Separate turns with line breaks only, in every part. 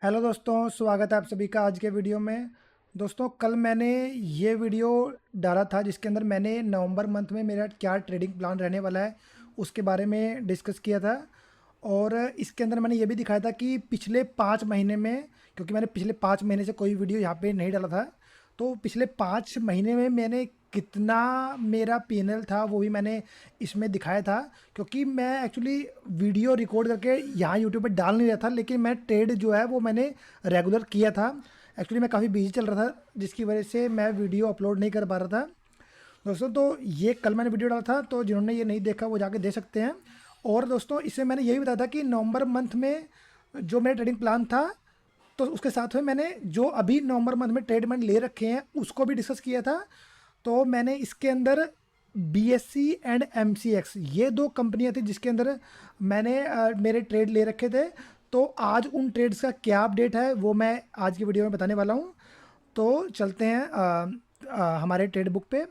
Hello दोस्तों, स्वागत है आप सभी का आज के वीडियो में। दोस्तों, कल मैंने ये वीडियो डाला था जिसके अंदर मैंने नवंबर मंथ में मेरा क्या ट्रेडिंग प्लान रहने वाला है उसके बारे में डिस्कस किया था। और इसके अंदर मैंने ये भी दिखाया था कि पिछले 5 महीने में, क्योंकि मैंने पिछले 5 महीने से कोई वीडियो यहाँ पे नहीं डाला था, तो पिछले 5 महीने में मैंने कितना मेरा पीएनएल था वो भी मैंने इसमें दिखाया था। क्योंकि मैं एक्चुअली वीडियो रिकॉर्ड करके यहाँ यूट्यूब पे डाल नहीं रहा था, लेकिन मैं ट्रेड जो है वो मैंने रेगुलर किया था। एक्चुअली मैं काफ़ी बिजी चल रहा था जिसकी वजह से मैं वीडियो अपलोड नहीं कर पा रहा था। दोस्तों, तो ये कल मैंने वीडियो डाला था, तो जिन्होंने ये नहीं देखा वो जाके देख सकते हैं। और दोस्तों, इसमें मैंने यही बताया था कि नवंबर मंथ में जो मेरा ट्रेडिंग प्लान था, तो उसके साथ में मैंने जो अभी नवंबर मंथ में ट्रेड मैंने ले रखे हैं उसको भी डिस्कस किया था। तो मैंने इसके अंदर बीएससी एंड एमसीएक्स ये दो कंपनियां थी जिसके अंदर मैंने मेरे ट्रेड ले रखे थे। तो आज उन ट्रेड्स का क्या अपडेट है वो मैं आज की वीडियो में बताने वाला हूँ। तो चलते हैं हमारे ट्रेड बुक पे।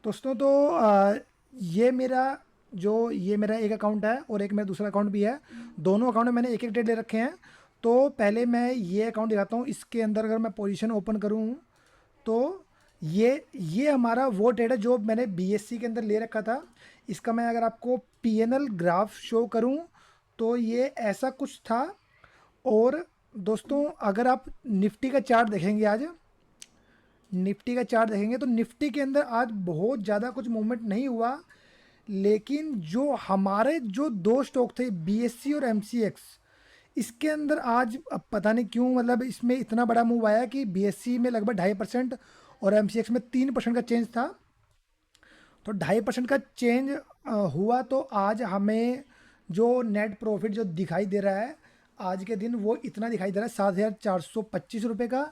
दोस्तों, तो ये मेरा एक अकाउंट है और एक मेरा दूसरा अकाउंट भी है। दोनों अकाउंट में मैंने एक एक ट्रेड ले रखे हैं। तो पहले मैं ये अकाउंट दिखाता हूँ। इसके अंदर अगर मैं पोजीशन ओपन करूँ तो ये हमारा वो ट्रेड है जो मैंने बीएससी के अंदर ले रखा था। इसका मैं अगर आपको पीएनएल ग्राफ शो करूं तो ये ऐसा कुछ था। और दोस्तों, अगर आप निफ्टी का चार्ट देखेंगे, आज निफ्टी का चार्ट देखेंगे तो निफ्टी के अंदर आज बहुत ज़्यादा कुछ मूवमेंट नहीं हुआ। लेकिन जो हमारे जो दो स्टॉक थे बीएससी और एमसीएक्स, इसके अंदर आज अब पता नहीं क्यों मतलब इसमें इतना बड़ा मूव आया कि बीएससी में लगभग 2.5% और एमसीएक्स में 3% का चेंज था। तो 2.5% का चेंज हुआ। तो आज हमें जो नेट प्रॉफिट जो दिखाई दे रहा है आज के दिन, वो इतना दिखाई दे रहा है 7,425 रुपये का।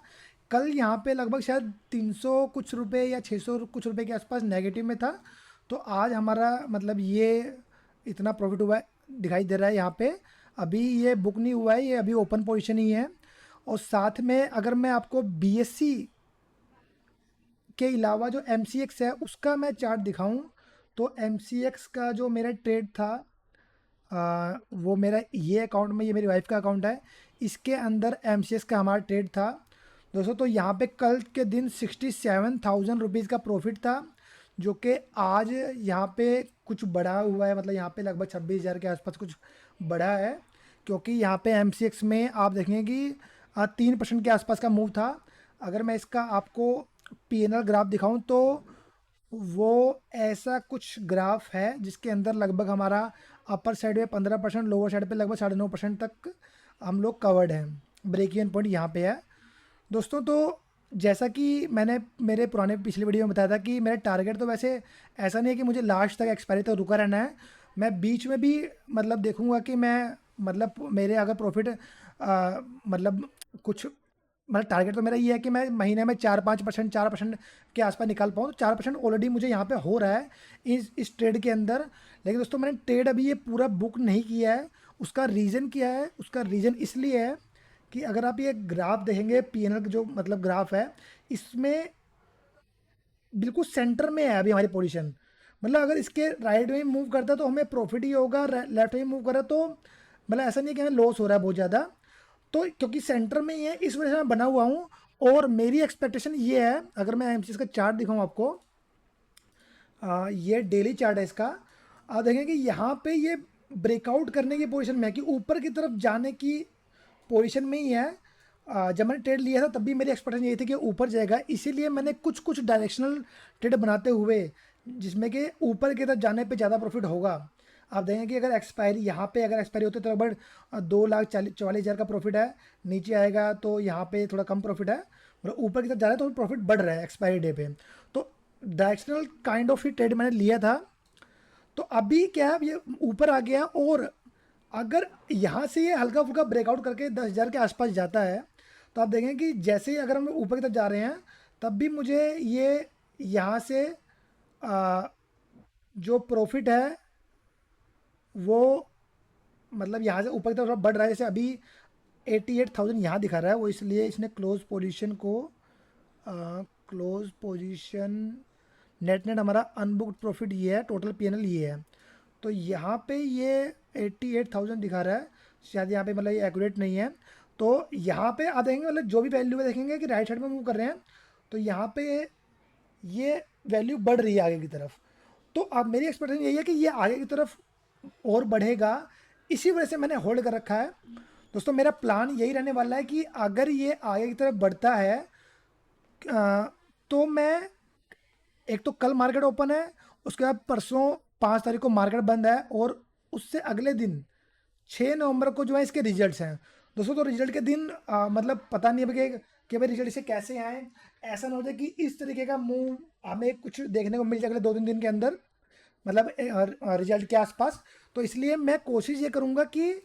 कल यहाँ पे लगभग शायद 300 कुछ रुपये या 600 कुछ रुपये के आसपास नेगेटिव में था। तो आज हमारा मतलब ये इतना प्रॉफिट हुआ है दिखाई दे रहा है यहाँ पे। अभी ये बुक नहीं हुआ है, ये अभी ओपन पोजीशन ही है। और साथ में अगर मैं आपको बीएससी के अलावा जो एम है उसका मैं चार्ट दिखाऊं, तो एम का जो मेरा ट्रेड था, वो मेरा ये अकाउंट में, ये मेरी वाइफ का अकाउंट है, इसके अंदर एम का हमारा ट्रेड था। दोस्तों, तो यहाँ पे कल के दिन 67,000 रुपीज़ का प्रॉफिट था, जो कि आज यहाँ पे कुछ बढ़ा हुआ है। मतलब यहाँ पे लगभग 26,000 के आसपास कुछ बढ़ा है। क्योंकि यहाँ पे एम में आप देखेंगे कि 3% के आसपास का मूव था। अगर मैं इसका आपको पीएनएल ग्राफ दिखाऊं तो वो ऐसा कुछ ग्राफ है जिसके अंदर लगभग हमारा अपर साइड में 15%, लोअर साइड पे लगभग 9.5% तक हम लोग कवर्ड हैं। ब्रेक इवन पॉइंट यहाँ पे है। दोस्तों, तो जैसा कि मैंने मेरे पुराने पिछले वीडियो में बताया था कि मेरा टारगेट तो वैसे ऐसा नहीं है कि मुझे लास्ट तक एक्सपायरी तक रुका रहना है। मैं बीच में भी मतलब देखूंगा कि मैं मतलब मेरे अगर प्रॉफिट मतलब कुछ मतलब टारगेट तो मेरा ये है कि मैं महीने में 4-5% के आसपास निकाल पाऊँ। तो 4% ऑलरेडी मुझे यहाँ पे हो रहा है इस ट्रेड के अंदर। लेकिन दोस्तों, मैंने ट्रेड अभी ये पूरा बुक नहीं किया है। उसका रीज़न क्या है? उसका रीज़न इसलिए है कि अगर आप ये ग्राफ देखेंगे पीएनएल का जो मतलब ग्राफ है, इसमें बिल्कुल सेंटर में है अभी हमारी पोजीशन। मतलब अगर इसके राइट में मूव करता है तो हमें प्रॉफिट ही होगा, लेफ्ट में मूव करा तो मतलब ऐसा नहीं है कि हमें लॉस हो रहा है बहुत ज़्यादा। तो क्योंकि सेंटर में ही है इस वजह से मैं बना हुआ हूँ। और मेरी एक्सपेक्टेशन ये है, अगर मैं एमसीएक्स का चार्ट दिखाऊँ आपको, ये डेली चार्ट है इसका। आप देखें कि यहाँ पे ये ब्रेकआउट करने की पोजीशन में है, कि ऊपर की तरफ जाने की पोजीशन में ही है। जब मैंने ट्रेड लिया था तब भी मेरी एक्सपेक्टेशन यही थी कि ऊपर जाएगा, इसीलिए मैंने कुछ कुछ डायरेक्शनल ट्रेड बनाते हुए जिसमें कि ऊपर की तरफ जाने पे ज़्यादा प्रॉफिट होगा। आप देखेंगे कि अगर एक्सपायरी यहाँ पे अगर एक्सपायरी होती है तो लगभग 2,44,000 का प्रॉफिट है। नीचे आएगा तो यहाँ पे थोड़ा कम प्रॉफिट है, मतलब ऊपर की तरफ जा रहा है तो प्रॉफिट बढ़ रहा है एक्सपायरी डे पे। तो directional kind of he trade मैंने लिया था। तो अभी क्या है, ये ऊपर आ गया। और अगर यहाँ से ये हल्का फुल्का ब्रेकआउट करके 10,000 के आसपास जाता है तो आप देखें कि जैसे ही अगर हम ऊपर की तरफ जा रहे हैं तब भी मुझे ये यहाँ से आ, जो प्रॉफिट है वो मतलब यहाँ से ऊपर की तरफ बढ़ रहा है। जैसे अभी 88,000 यहाँ दिखा रहा है, वो इसलिए इसने क्लोज पोजीशन को क्लोज पोजीशन नेट नेट हमारा अनबुक्ड प्रॉफिट ये है, टोटल पीएनएल ये है। तो यहाँ पे ये 88,000 दिखा रहा है, शायद यहाँ पे मतलब ये एक्यूरेट नहीं है। तो यहाँ पे आप देखेंगे मतलब जो भी वैल्यू है देखेंगे कि राइट साइड में मूव कर रहे हैं, तो यहाँ पे ये वैल्यू बढ़ रही है आगे की तरफ। तो अब मेरी एक्सपेक्टेशन यही है कि ये आगे की तरफ और बढ़ेगा, इसी वजह से मैंने होल्ड कर रखा है। दोस्तों मेरा प्लान यही रहने वाला है कि अगर ये आगे की तरफ बढ़ता है तो मैं, एक तो कल मार्केट ओपन है, उसके बाद परसों 5 तारीख को मार्केट बंद है, और उससे अगले दिन 6 नवंबर को जो है इसके रिजल्ट्स हैं। दोस्तों तो रिजल्ट के दिन मतलब पता नहीं है कि भाई रिजल्ट से कैसे आए। ऐसा ना हो जाए कि इस तरीके का मूव हमें कुछ देखने को मिल जाए अगले 2-3 दिन के अंदर, मतलब रिजल्ट के आसपास। तो इसलिए मैं कोशिश ये करूँगा कि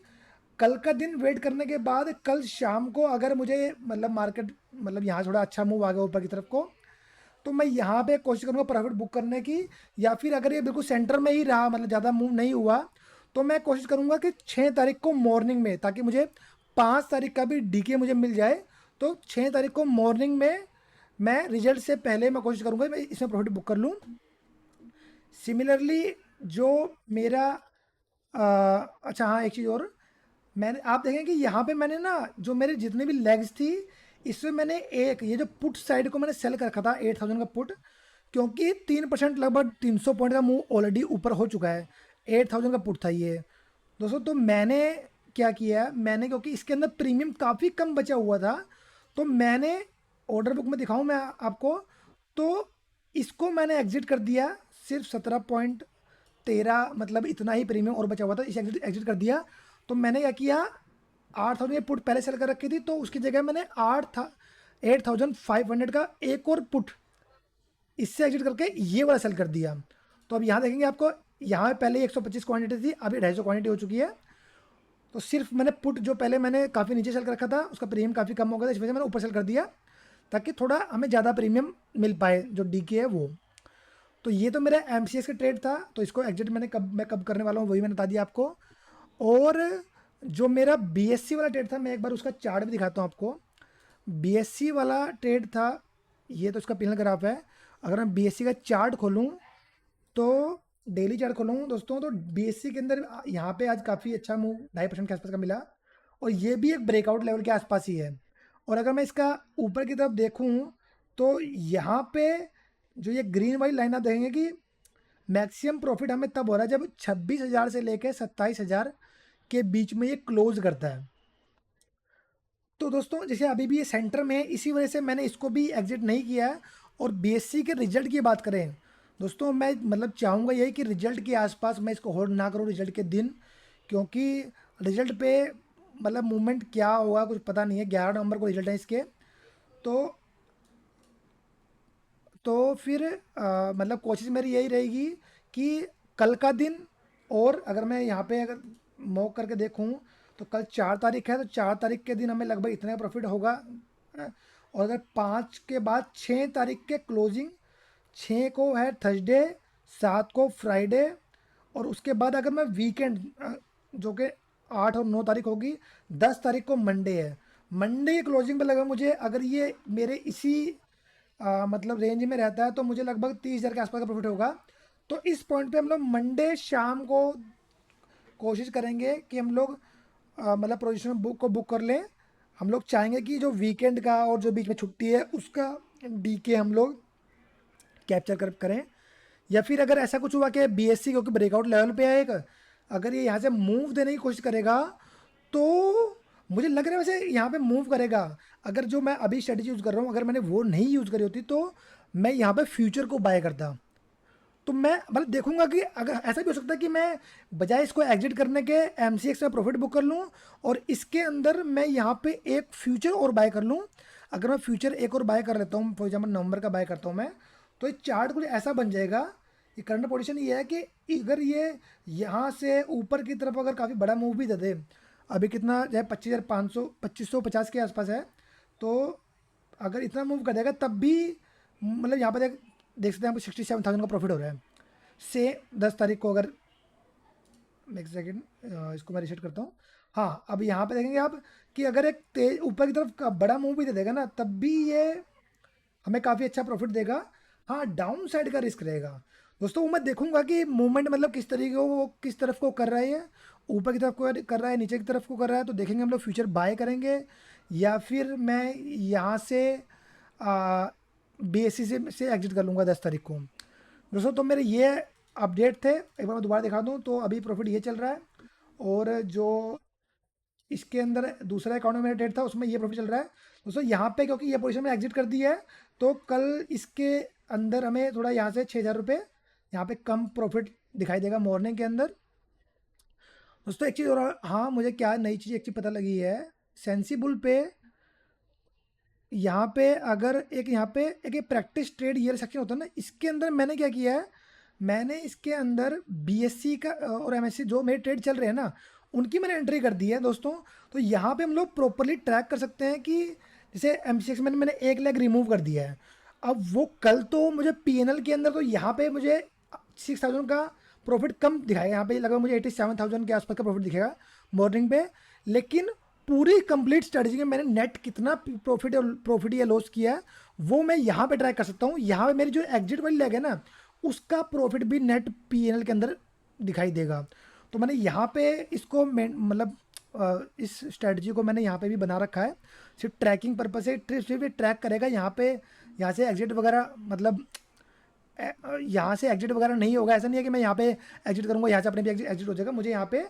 कल का दिन वेट करने के बाद कल शाम को अगर मुझे मतलब मार्केट मतलब यहाँ थोड़ा अच्छा मूव आ गया ऊपर की तरफ को, तो मैं यहाँ पे कोशिश करूँगा प्रॉफिट बुक करने की। या फिर अगर ये बिल्कुल सेंटर में ही रहा, मतलब ज़्यादा मूव नहीं हुआ, तो मैं कोशिश करूँगा कि 6 तारीख को मॉर्निंग में, ताकि मुझे 5 तारीख का भी डीके मुझे मिल जाए, तो 6 तारीख को मॉर्निंग में मैं रिजल्ट से पहले मैं कोशिश करूँगा मैं इसमें प्रॉफिट बुक कर लूँ। सिमिलरली जो मेरा अच्छा हाँ एक चीज़ और, मैंने आप देखें कि यहाँ पे मैंने ना जो मेरे जितने भी लेग्स थी, इसमें मैंने एक ये जो पुट साइड को मैंने सेल कर रखा था 8,000 का पुट, क्योंकि 3% लगभग 300 पॉइंट का मूव ऑलरेडी ऊपर हो चुका है। 8,000 का पुट था ये दोस्तों। तो मैंने क्या किया, मैंने क्योंकि इसके अंदर प्रीमियम काफ़ी कम बचा हुआ था, तो मैंने ऑर्डर बुक में दिखाऊं मैं आपको, तो इसको मैंने एग्जिट कर दिया। सिर्फ 17.13 मतलब इतना ही प्रीमियम और बचा हुआ था, इसे एग्जिट एग्जिट कर दिया। तो मैंने क्या किया, 8,000 की पुट पहले सेल कर रखी थी, तो उसकी जगह मैंने 8,500 का एक और पुट इससे एग्जिट करके ये वाला सेल कर दिया। तो अब यहाँ देखेंगे आपको, यहाँ पहले 125 क्वांटिटी थी, अभी 250 क्वांटिटी हो चुकी है। तो सिर्फ मैंने पुट जो पहले मैंने काफ़ी नीचे सेल कर रखा था उसका प्रीमियम काफ़ी कम हो गया था, इस वजह से मैंने ऊपर सेल कर दिया, ताकि थोड़ा हमें ज़्यादा प्रीमियम मिल पाए जो डी के है वो। तो ये तो मेरा एम का ट्रेड था, तो इसको एग्जिट मैं कब करने वाला हूँ वही मैंने बता दिया आपको। और जो मेरा BSC वाला ट्रेड था, मैं एक बार उसका चार्ट भी दिखाता हूँ आपको। BSC वाला ट्रेड था, ये तो उसका पिनल ग्राफ है। अगर मैं BSC का चार्ट खोलूँ, तो डेली चार्ट खोलूँ दोस्तों, तो BSC के अंदर यहाँ पे आज काफ़ी अच्छा मूव 2.5% के आसपास का मिला, और ये भी एक ब्रेकआउट लेवल के आसपास ही है। और अगर मैं इसका ऊपर की तरफ देखूँ, तो यहाँ पे जो ये ग्रीन वाली लाइन आप देखेंगे कि मैक्सिमम प्रॉफिट हमें तब हो रहा है जब 26,000 से लेकर 27,000 के बीच में ये क्लोज करता है। तो दोस्तों जैसे अभी भी ये सेंटर में है, इसी वजह से मैंने इसको भी एग्जिट नहीं किया है। और BSC के रिजल्ट की बात करें दोस्तों, मैं मतलब चाहूँगा यही कि रिजल्ट के आसपास मैं इसको होल्ड ना करूँ रिजल्ट के दिन, क्योंकि रिजल्ट पे मतलब मूवमेंट क्या होगा कुछ पता नहीं है। 11 नवंबर को रिजल्ट है इसके। तो फिर मतलब कोशिश मेरी यही रहेगी कि कल का दिन, और अगर मैं यहाँ पे अगर मॉक करके देखूँ, तो कल 4 तारीख है, तो 4 तारीख के दिन हमें लगभग इतना प्रॉफिट होगा। और अगर 5 के बाद 6 तारीख के क्लोजिंग, 6 को है थर्सडे, 7 को फ्राइडे, और उसके बाद अगर मैं वीकेंड जो कि 8 और 9 तारीख होगी, 10 तारीख को मंडे है। मंडे की क्लोजिंग पे लगा मुझे, अगर ये मेरे इसी मतलब रेंज में रहता है, तो मुझे लगभग 30,000 के आसपास का प्रॉफिट होगा। तो इस पॉइंट पे हम लोग मंडे शाम को कोशिश करेंगे कि हम लोग मतलब पोजीशन बुक को बुक कर लें। हम लोग चाहेंगे कि जो वीकेंड का और जो बीच में छुट्टी है उसका डीके हम लोग कैप्चर करें। या फिर अगर ऐसा कुछ हुआ कि BSC क्योंकि ब्रेकआउट लेवल पे आएगा, अगर ये यहाँ से मूव देने की कोशिश करेगा, तो मुझे लग रहा है वैसे यहाँ पे मूव करेगा। अगर जो मैं अभी स्ट्रेटजी यूज़ कर रहा हूँ, अगर मैंने वो नहीं यूज़ करी होती, तो मैं यहाँ पे फ्यूचर को बाय करता। तो मैं मतलब देखूंगा कि अगर ऐसा भी हो सकता है कि मैं बजाय इसको एग्जिट करने के MCX में प्रॉफिट बुक कर लूँ, और इसके अंदर मैं यहाँ पे एक फ्यूचर और बाय कर लूँ। अगर मैं फ्यूचर एक और बाय कर लेता हूँ, फॉर एग्जाम्पल नवंबर का बाय करता हूँ मैं, तो ये चार्ट कुछ ऐसा बन जाएगा। ये करंट पोजीशन ये है कि अगर ये यहाँ से ऊपर की तरफ अगर काफ़ी बड़ा मूव भी दे दे, अभी कितना जो है 25,500 2550 के आसपास है, तो अगर इतना मूव कर देगा तब भी मतलब यहाँ पर देख सकते हैं, यहाँ पर 67,000 का प्रॉफिट हो रहा है। से 10 तारीख को अगर एक सेकेंड इसको मैं रिसेट करता हूँ। हाँ, अब यहाँ पे देखेंगे आप कि अगर एक तेज ऊपर की तरफ का बड़ा मूव भी दे देगा ना, तब भी ये हमें काफ़ी अच्छा प्रॉफिट देगा। हाँ, डाउन साइड का रिस्क रहेगा दोस्तों। वो मैं देखूंगा कि मूवमेंट मतलब किस तरीके को वो किस तरफ को कर रहा है, ऊपर की तरफ को कर रहा है, नीचे की तरफ को कर रहा है, तो देखेंगे हम लोग फ्यूचर बाय करेंगे या फिर मैं यहाँ से BSC से एग्जिट कर लूँगा 10 तारीख को। दोस्तों तो मेरे ये अपडेट थे, एक बार मैं दोबारा दिखा दूँ तो अभी प्रॉफिट ये चल रहा है, और जो इसके अंदर दूसरा अकाउंट में मेरा ट्रेड था उसमें ये प्रॉफिट चल रहा है। दोस्तों यहाँ पे क्योंकि ये पोजीशन में एग्जिट कर दी है, तो कल इसके अंदर हमें थोड़ा यहाँ से 6,000 रुपये यहाँ पे कम प्रॉफिट दिखाई देगा मॉर्निंग के अंदर। दोस्तों एक चीज़ और, हाँ मुझे क्या नई चीज़ एक चीज़ पता लगी है, सेंसिबल पे यहाँ पे अगर एक यहाँ पे एक प्रैक्टिस ट्रेड ये सेक्शन होता है ना, इसके अंदर मैंने क्या किया है, मैंने इसके अंदर BSC का और MSC जो मेरे ट्रेड चल रहे हैं ना, उनकी मैंने एंट्री कर दी है दोस्तों। तो यहाँ पे हम लोग प्रॉपरली ट्रैक कर सकते हैं कि जैसे MCX में मैंने एक लेग रिमूव कर दिया है, अब वो कल तो मुझे PNL के अंदर तो यहाँ पे मुझे 6,000 का प्रॉफिट कम दिखाएगा, यहाँ पे लगभग मुझे 87,000 के आसपास का प्रॉफिट दिखेगा मॉर्निंग पे। लेकिन पूरी कंप्लीट स्ट्रेटजी में मैंने नेट कितना प्रॉफिट या लॉस किया है वो मैं यहाँ पे ट्रैक कर सकता हूँ। यहाँ पे मेरी जो एग्जिट वाली लेग है ना, उसका प्रॉफिट भी नेट PNL के अंदर दिखाई देगा। तो मैंने यहाँ पे इसको मतलब इस स्ट्रेटजी को मैंने यहाँ पे भी बना रखा है, सिर्फ ट्रैकिंग पर्पज से, सिर्फ ट्रैक करेगा यहाँ पे। यहाँ से एग्जिट वगैरह मतलब यहाँ से एग्जिट वगैरह नहीं होगा, ऐसा नहीं है कि मैं यहाँ पे एग्जिट करूँगा यहाँ से अपने भी एग्जिट हो जाएगा, मुझे यहाँ पे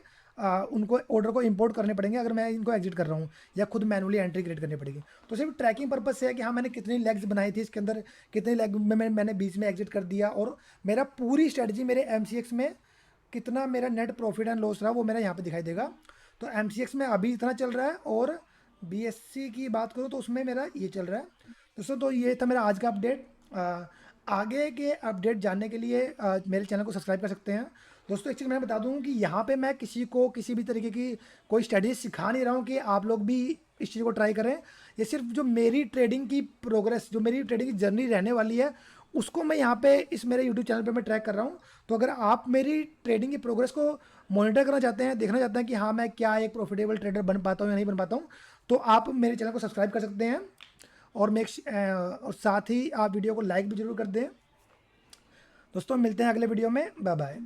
उनको ऑर्डर को इंपोर्ट करने पड़ेंगे अगर मैं इनको एग्जिट कर रहा हूँ, या खुद मैनुअली एंट्री क्रिएट करनी पड़ेगी। तो सिर्फ ट्रैकिंग पर्पज से है कि हाँ मैंने कितनी लेग्स बनाई थी इसके अंदर, कितनी लेग में मैंने बीच में एग्जिट कर दिया, और मेरा पूरी स्ट्रेटजी मेरे MCX में कितना मेरा नेट प्रॉफिट एंड लॉस रहा वो मेरा यहाँ पे दिखाई देगा। तो MCX में अभी इतना चल रहा है, और BSC की बात करूँ तो उसमें मेरा ये चल रहा है। दोस्तों तो ये था मेरा आज का अपडेट। आगे के अपडेट जानने के लिए मेरे चैनल को सब्सक्राइब कर सकते हैं। दोस्तों एक चीज़ मैं बता दूं कि यहाँ पे मैं किसी को किसी भी तरीके की कोई स्ट्रेटजी सिखा नहीं रहा हूँ कि आप लोग भी इस चीज़ को ट्राई करें। ये सिर्फ जो मेरी ट्रेडिंग की प्रोग्रेस, जो मेरी ट्रेडिंग की जर्नी रहने वाली है, उसको मैं यहाँ पे इस मेरे यूट्यूब चैनल पे मैं ट्रैक कर रहा हूँ। तो अगर आप मेरी ट्रेडिंग की प्रोग्रेस को मॉनिटर करना चाहते हैं, देखना चाहते हैं कि हाँ मैं क्या एक प्रॉफिटेबल ट्रेडर बन पाता हूँ या नहीं बन पाता हूँ, तो आप मेरे चैनल को सब्सक्राइब कर सकते हैं, और और साथ ही आप वीडियो को लाइक भी जरूर कर दें। दोस्तों मिलते हैं अगले वीडियो में, बाय बाय।